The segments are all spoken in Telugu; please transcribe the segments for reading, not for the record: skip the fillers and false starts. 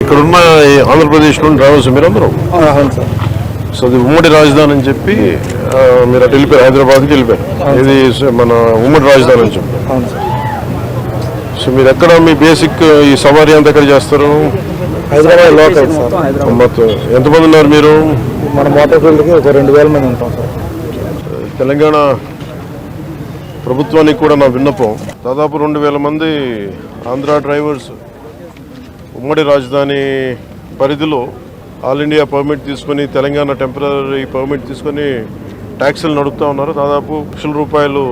ఇక్కడున్న ఆంధ్రప్రదేశ్లో డ్రైవర్స్ మీరందరూ అవును సార్. సో అది ఉమ్మడి రాజధాని అని చెప్పి మీరు అటు వెళ్ళిపోయారు, హైదరాబాద్కి వెళ్ళిపోయారు. ఇది మన ఉమ్మడి రాజధాని అని చెప్పి. అవును సార్. సో మీరు ఎక్కడ మీ బేసిక్ ఈ సవారీ అంతా ఎక్కడ చేస్తారు? Hyderabad local sir. మొత్తం ఎంతమంది ఉన్నారు మీరు? మన మోటార్ ఫీల్డ్కి ఒక 2000 మంది ఉంటాం సార్. తెలంగాణ ప్రభుత్వానికి కూడా నా విన్నపం, దాదాపు 2000 మంది ఆంధ్ర డ్రైవర్స్ ఉమ్మడి రాజధాని పరిధిలో ఆల్ ఇండియా పర్మిట్ తీసుకొని, తెలంగాణ టెంపరీ పర్మిట్ తీసుకొని ట్యాక్సీలు నడుపుతూ ఉన్నారు. దాదాపు ₹1,00,000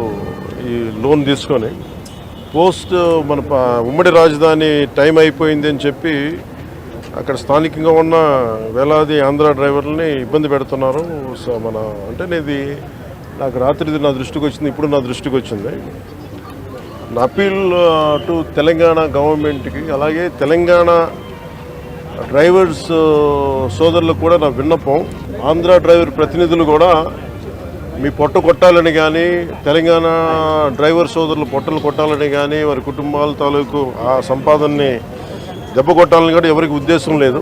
ఈ లోన్ తీసుకొని పోస్ట్ మన ఉమ్మడి రాజధాని టైం అయిపోయింది అని చెప్పి అక్కడ స్థానికంగా ఉన్న వేలాది ఆంధ్ర డ్రైవర్లని ఇబ్బంది పెడుతున్నారు. సో ఇది నాకు రాత్రి నా దృష్టికి వచ్చింది, ఇప్పుడు నా దృష్టికి వచ్చింది. నా అపీల్ టు తెలంగాణ గవర్నమెంట్కి, అలాగే తెలంగాణ డ్రైవర్స్ సోదరులకు కూడా నా విన్నపం, ఆంధ్ర డ్రైవర్ ప్రతినిధులు కూడా మీ పొట్ట కొట్టాలని కానీ, తెలంగాణ డ్రైవర్ సోదరులు పొట్టలు కొట్టాలని కానీ, వారి కుటుంబాల తాలూకు ఆ సంపాదనని దెబ్బ కొట్టాలని కూడా ఎవరికి ఉద్దేశం లేదు.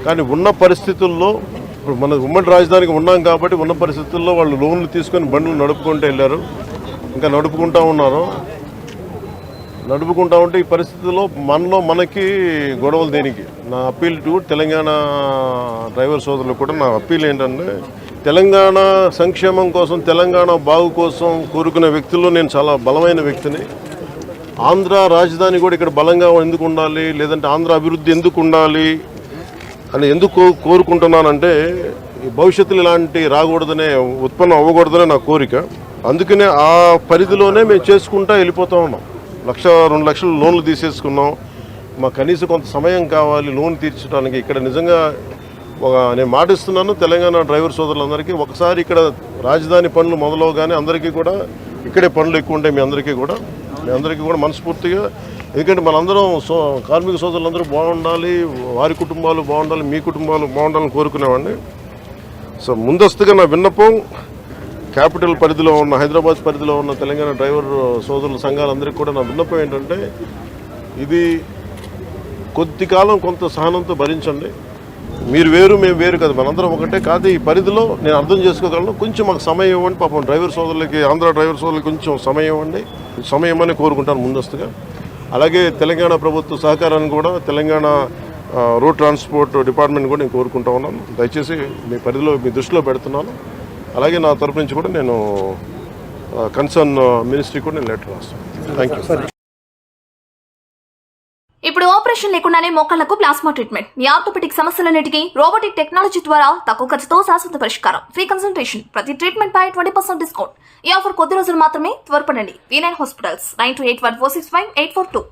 కానీ ఉన్న పరిస్థితుల్లో ఇప్పుడు మన ఉమ్మడి రాజధానికి ఉన్నాం కాబట్టి ఉన్న పరిస్థితుల్లో వాళ్ళు లోన్లు తీసుకొని బండ్లు నడుపుకుంటూ వెళ్ళారు, ఇంకా నడుపుకుంటూ ఉన్నారు. నడుపుకుంటా ఉంటే ఈ పరిస్థితుల్లో మనకి గొడవలు దేనికి? నా అప్పీల్ టు తెలంగాణ డ్రైవర్ సోదరులు కూడా నా అప్పీల్ ఏంటంటే, తెలంగాణ సంక్షేమం కోసం, తెలంగాణ బాగు కోసం కోరుకునే వ్యక్తుల్లో నేను చాలా బలమైన వ్యక్తిని. ఆంధ్ర రాజధాని కూడా ఇక్కడ బలంగా ఎందుకు ఉండాలి, లేదంటే ఆంధ్ర అభివృద్ధి ఎందుకు ఉండాలి అని ఎందుకు కోరుకుంటున్నానంటే, భవిష్యత్తులో ఇలాంటి రాకూడదనే, ఉత్పన్నం అవ్వకూడదనే నా కోరిక. అందుకనే ఆ పరిధిలోనే మేము చేసుకుంటూ వెళ్ళిపోతూ ఉన్నాం. 1,00,000-2 లక్షలు లోన్లు తీసేసుకున్నాం. మాకు కనీసం కొంత సమయం కావాలి లోన్ తీర్చడానికి. ఇక్కడ నిజంగా నేను మాటిస్తున్నాను తెలంగాణ డ్రైవర్ సోదరులందరికీ, ఒకసారి ఇక్కడ రాజధాని పనులు మొదలవగానే అందరికీ కూడా ఇక్కడే పనులు ఎక్కువ ఉంటాయి. మీ అందరికీ కూడా మనస్ఫూర్తిగా, ఎందుకంటే మనందరం కార్మిక సోదరులందరూ బాగుండాలి, వారి కుటుంబాలు బాగుండాలి, మీ కుటుంబాలు బాగుండాలని కోరుకునేవాడిని. సో ముందస్తుగా నా విన్నపం, క్యాపిటల్ పరిధిలో ఉన్న, హైదరాబాద్ పరిధిలో ఉన్న తెలంగాణ డ్రైవర్ సోదరుల సంఘాలందరికీ కూడా నా విన్నపం ఏంటంటే, ఇది కొద్ది కాలం కొంత సహనంతో భరించండి. మీరు వేరు, మేము వేరు కదా, మనందరం ఒకటే. కాదు, ఈ పరిధిలో నేను అర్థం చేసుకోగలను, కొంచెం మాకు సమయం ఇవ్వండి. పాపం డ్రైవర్ సోదరులకి, ఆంధ్ర డ్రైవర్ సోదరులకి కొంచెం సమయం ఇవ్వండి. సమయం అని కోరుకుంటాను ముందస్తుగా. అలాగే తెలంగాణ ప్రభుత్వ సహకారాన్ని కూడా, తెలంగాణ రోడ్ ట్రాన్స్పోర్ట్ డిపార్ట్మెంట్ కూడా నేను కోరుకుంటా ఉన్నాను. దయచేసి మీ పరిధిలో, మీ దృష్టిలో పెడుతున్నాను. అలాగే నా తరపు నుంచి కూడా నేను కన్సర్న్ మినిస్ట్రీ కూడా నేను లెటర్ రాస్తాను. Thank you. ఇప్పుడు ఆపరేషన్ లేకుండానే మోకాళ్లకు ప్లాస్మా ట్రీట్మెంట్. మీ ఆర్థోపెటిక్ సమస్యలన్నిటికీ రోబోటిక్ టెక్నాలజీ ద్వారా తక్కువ ఖర్చుతో శాశ్వత పరిష్కారం. ఫ్రీ కన్సల్టేషన్, ప్రతి ట్రీట్మెంట్ పై 20% డిస్కౌంట్. ఈ ఆఫర్ కొద్ది రోజులు మాత్రమే. త్వరపడండి. V9 hospitals 9281465842.